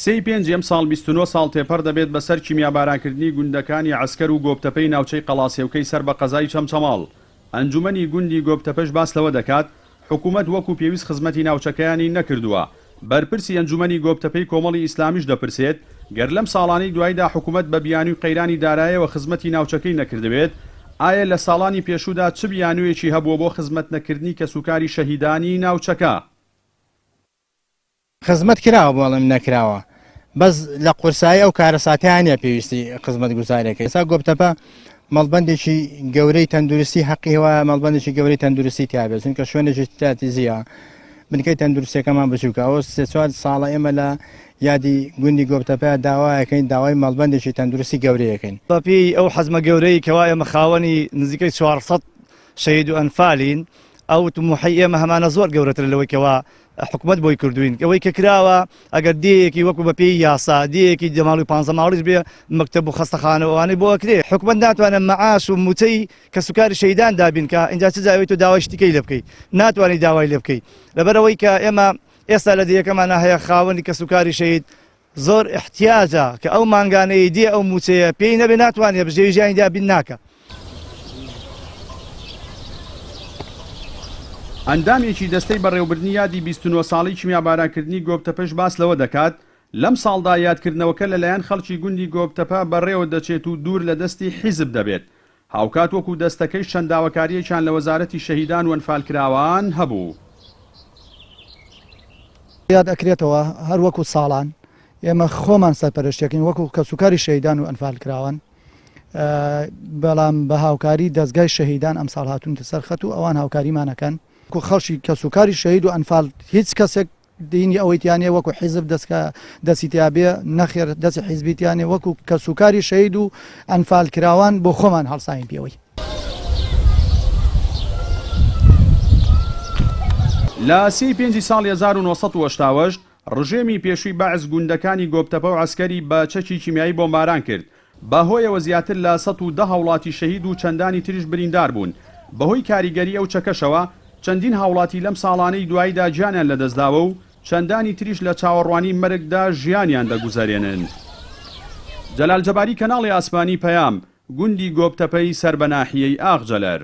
سی پێنجێم ساڵ 29 ساڵ تێپەر دەبێت بەسەر کیمیابارانکردنی گوندەکانی عەسکەر و گۆبتەپەی ناوچەی قەڵاسێوکەی سەر بە قەزای چەمچەماڵ. ئەنجومەنی گوندی گۆبتەپەش باس لەوە دەکات حکوومەت وەکو پێویست خزمەتی ناوچەکەیانی نەکردووە. بەرپرسی ئەنجومەنی گۆبتەپەی کۆمەڵی ئیسلامیش دەپرسێت گەر لەم ساڵانەی دوایدا حکوومەت بە بیانووی قەیرانی داراییەوە خزمەتی ناوچەکەی نەکردبێت، ئایا لە ساڵانی پێشوودا چ بیانوویەکی هەبووە بۆ خزمەت نەکردنی کەسوکاری شەهیدانی ناوچەکە؟ خزمەت کراوە بەڵام نەکراوە، بەس لە قورسایی ئەو کارەساتیانە پێویستی خزمەت گوزارێکە. ئێستا گۆبتەپە مەڵبەندێکی گەورەی تەندروستی حەقی وایە مەڵبەندێکی گەورەی تەندروستی تیابێت، چونکە شوێنێکی تاتیزیە بنکەی تەندروستیەکەمان بچووکە. ئەوە سێ چوار ساڵە ئێمە لە یادی گوندی گۆبتەپە داوایەکەین، داوای مەڵبەندێکی تەندروستی گەورەیەکەین. بەپێی ئەو حەزمە گەورەی کەوا ئێمە خاوەنی نزیکەی 400 شەهید و ئەنفالین، ئەو طموحی ئێمە هەمانە زۆر گەورەتر لەوەی کەوا حکوومەت بۆی کردوین. ئەوەی کە کراوە ئەگەر دەیەکی وەکو بەپێی یاسا دەیەکی دەماڵی 500 ماڵیش بێ مەکتەب و خەستەخانەوەوانەی بۆ ئەکرێ، حکوومەت ناتوانێت مەعاش و موچەی کەسوکاری شەهیدان دابین کە ئینجا چ جاوی تۆ داوای شتیکەی لێ بکەیت، ناتوانانی داوای لێ بکەیت. لەبەرەوەی کە ئێمە ئێستا لە دیەکەمانە هەیە خاوەنی کەسوکاری شەهید زۆر احتیاجە کە ئەو مانگانەی دێ ئەو موچەیە پێی نەبێ ناتوانێت بژێوی ژیانی دابین ناکە. ئەندامێکی دەستەی بەڕێوەبردننی یادی 29 ساڵی کیمیابارانکردنی گۆبتەپەش باس لەوە دەکات لەم ساڵدا یادکردنەوەکە لەلایەن خەڵکی گوندی گۆبتەپە بەڕێوە دەچێت و دوور لە دەستی حیزب دەبێت. هاوکات وەکو دەستەکەی چەنداوەکاریەکیان لە وەزارەتی شەهیدان و ئەنفالکراوان هەبوو. یاد ئەکرێتەوە هەر وەکو ساڵان ئێمە خۆمان سەرپەرشتەکەین وەکو کەسوکاری شەهیدان و ئەنفالکراوان، بەڵام بە هاوکاری دەستگای شەهیدان ئەم ساڵ هاتوونتە سەرخەت و ئەوان هاوکاریمانەکەن وەکو خەڵکی کەسوکاری شەهید و ئەنفال هیچ کەسێک دینی ئەوەیتیانێ وەکو حیزب دەسیتیابێ نەخێر دەستی حیزبیتیانێ وەکو کەسوکاری شەهید و ئەنفالکراوان بۆ خۆمان هەڵساین پێوەی. لە 35 ساڵی 1970 ڕژێمی پێشووی بەعز گوندەکانی گۆبتەپە و عەسکەری بە چەکی کیمیایی بۆمباران کرد. بەهۆیەوە زیاتر لە 110 هاوڵاتی شەهید و چەندانی تریش بریندار بوون. بەهۆی کاریگەری ئەو چەکەشەوە چەندین هاوڵاتی لەم ساڵانەی دواییدا گیانیان لەدەستداوە و چەندانی تریش لە چاوەڕوانی مەرگدا ژیانیان دەگوزارێنن. جەلال جەباری، کەناڵی ئاسمانی پەیام، گوندی گۆبتەپەی سەر بە ناحیەی ئاغجەلەر.